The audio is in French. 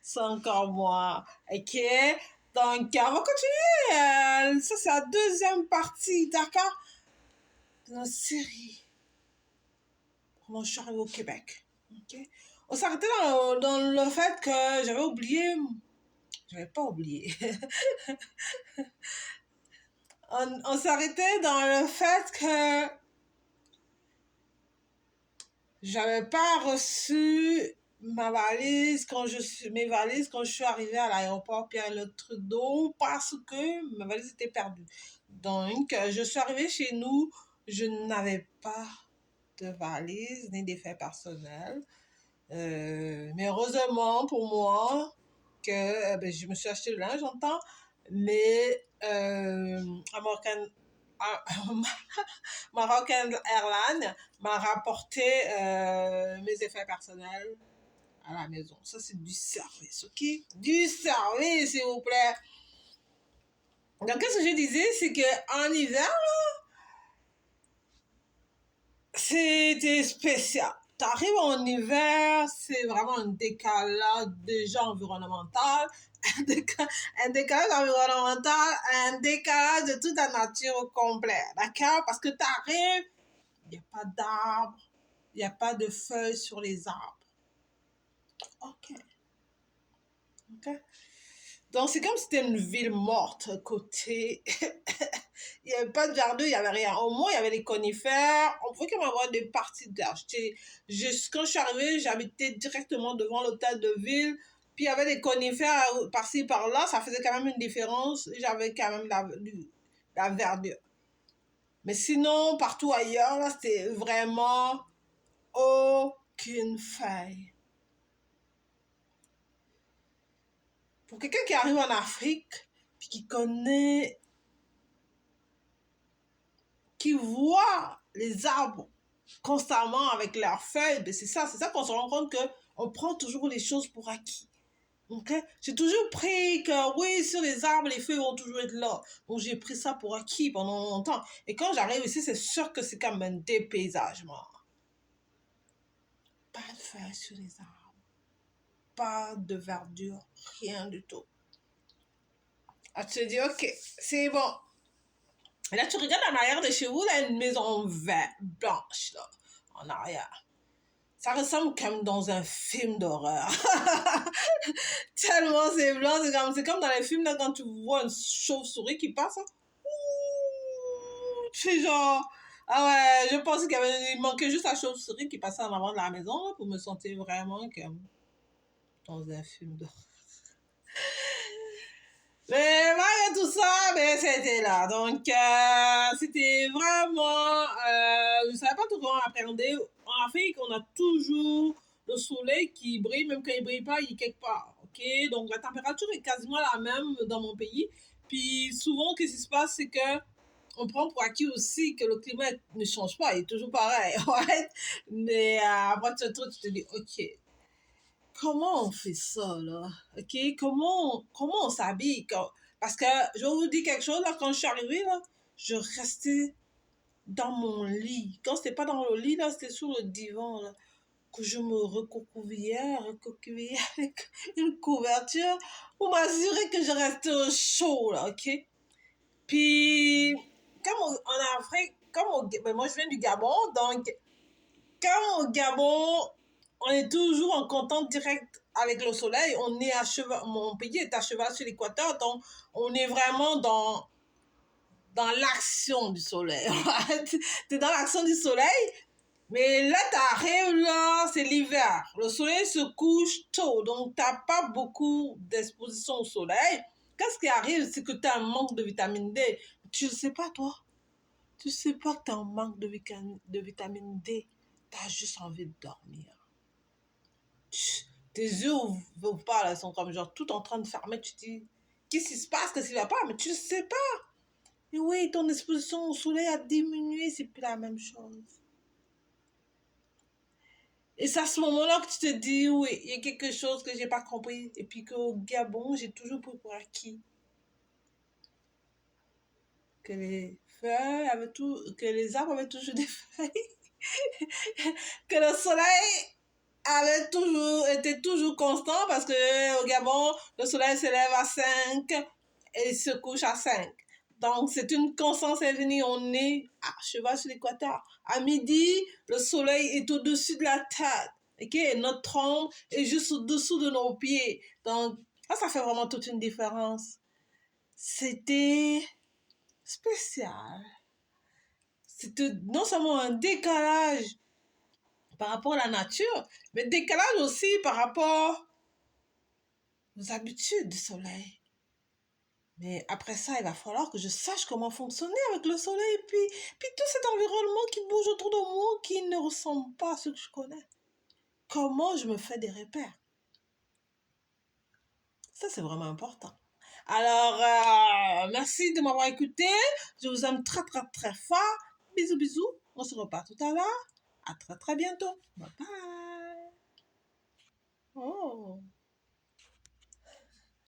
C'est encore moi. Ok? Donc, on va continuer. Ça, c'est la deuxième partie, d'accord? De notre série. Comment je suis arrivée au Québec. Ok? On s'arrêtait dans le fait que j'avais oublié. J'avais pas oublié. On s'arrêtait dans le fait que j'avais pas reçu mes valises quand je suis arrivée à l'aéroport Pierre-Trudeau parce que ma valise était perdue. Donc, je suis arrivée chez nous, je n'avais pas de valise ni d'effets personnels. Mais heureusement pour moi que je me suis acheté le linge en temps, mais American, Moroccan Airlines m'a rapporté mes effets personnels à la maison. Ça, c'est du service, ok? Du service, s'il vous plaît. Donc, qu'est-ce que je disais? C'est qu'en hiver, c'était spécial. T'arrives en hiver, c'est vraiment un décalage déjà environnemental, un décalage environnemental, un décalage de toute la nature complète, d'accord? Parce que t'arrives, il n'y a pas d'arbres, il n'y a pas de feuilles sur les arbres. Ok. Ok. Donc, c'est comme si c'était une ville morte à côté. Il n'y avait pas de jardin, il n'y avait rien. Au moins, il y avait des conifères. On pouvait quand même avoir des parties d'air. Quand je suis arrivée, j'habitais directement devant l'hôtel de ville. Puis, il y avait des conifères par-ci, par-là. Ça faisait quand même une différence. J'avais quand même la verdure. Mais sinon, partout ailleurs, là, c'était vraiment aucune feuille. Pour quelqu'un qui arrive en Afrique, puis qui voit les arbres constamment avec leurs feuilles, ben c'est ça qu'on se rend compte qu'on prend toujours les choses pour acquis. Okay? J'ai toujours pris que oui, sur les arbres, les feuilles vont toujours être là. Donc j'ai pris ça pour acquis pendant longtemps. Et quand j'arrive ici, c'est sûr que c'est comme un dépaysagement. Pas de feuilles sur les arbres, pas de verdure, rien du tout. Ah, tu te dis, ok, c'est bon. Et là, tu regardes en arrière de chez vous, là, une maison verte, blanche, là, en arrière. Ça ressemble comme dans un film d'horreur. Tellement c'est blanc, c'est comme dans les films, là, quand tu vois une chauve-souris qui passe. Hein. C'est genre... Ah ouais, je pense qu'il manquait juste la chauve-souris qui passait en avant de la maison là, pour me sentir vraiment comme dans un film d'horreur. Mais malgré tout ça, ben, c'était là. Donc, c'était vraiment... je ne savais pas tout comment appréhender. En Afrique, on a toujours le soleil qui brille, même quand il ne brille pas, il est quelque part. Ok, donc la température est quasiment la même dans mon pays. Puis souvent, ce qui se passe, c'est que on prend pour acquis aussi que le climat ne change pas, il est toujours pareil. Ouais? Mais après, tu te dis, ok, comment on fait ça, là? OK? Comment on s'habille? Parce que je vais vous dire quelque chose, là, quand je suis arrivée, là, je restais dans mon lit. Quand c'était pas dans le lit, là, c'était sur le divan, là, que je me recouvillais avec une couverture pour m'assurer que je restais au chaud, là, OK? Puis, en Afrique, ben, moi, je viens du Gabon, donc, quand au Gabon, on est toujours en contact direct avec le soleil. On est à cheval, mon pays est à cheval sur l'équateur, donc on est vraiment dans l'action du soleil. T'es dans l'action du soleil, mais là, t'arrives là, c'est l'hiver. Le soleil se couche tôt, donc t'as pas beaucoup d'exposition au soleil. Qu'est-ce qui arrive, c'est que t'as un manque de vitamine D. Tu ne sais pas, toi. Tu sais pas que t'as un manque de vitamine D. T'as juste envie de dormir. Tes yeux ouvrent pas, là, sont comme genre tout en train de fermer. Tu te dis, qu'est-ce qui se passe, qu'est-ce qui va pas? Mais tu ne sais pas. Et oui, ton exposition au soleil a diminué, c'est plus la même chose. Et c'est à ce moment-là que tu te dis, oui, il y a quelque chose que j'ai pas compris. Et puis qu'au Gabon, j'ai toujours pris pour acquis que les feuilles avaient que les arbres avaient toujours des feuilles. Que le soleil était toujours constant parce que au Gabon, le soleil se lève à 5 et se couche à 5. Donc, c'est une constance infinie. On est à cheval sur l'équateur. À midi, le soleil est au-dessus de la tête. Okay? Et notre tronc est juste au-dessous de nos pieds. Donc, ça fait vraiment toute une différence. C'était spécial. C'était non seulement un décalage par rapport à la nature, mais décalage aussi par rapport aux habitudes du soleil. Mais après ça, il va falloir que je sache comment fonctionner avec le soleil et puis tout cet environnement qui bouge autour de moi qui ne ressemble pas à ce que je connais. Comment je me fais des repères? Ça, c'est vraiment important. Alors, merci de m'avoir écouté. Je vous aime très, très, très fort. Bisous, bisous. On se reparle tout à l'heure. À très, très bientôt. Bye bye. Oh.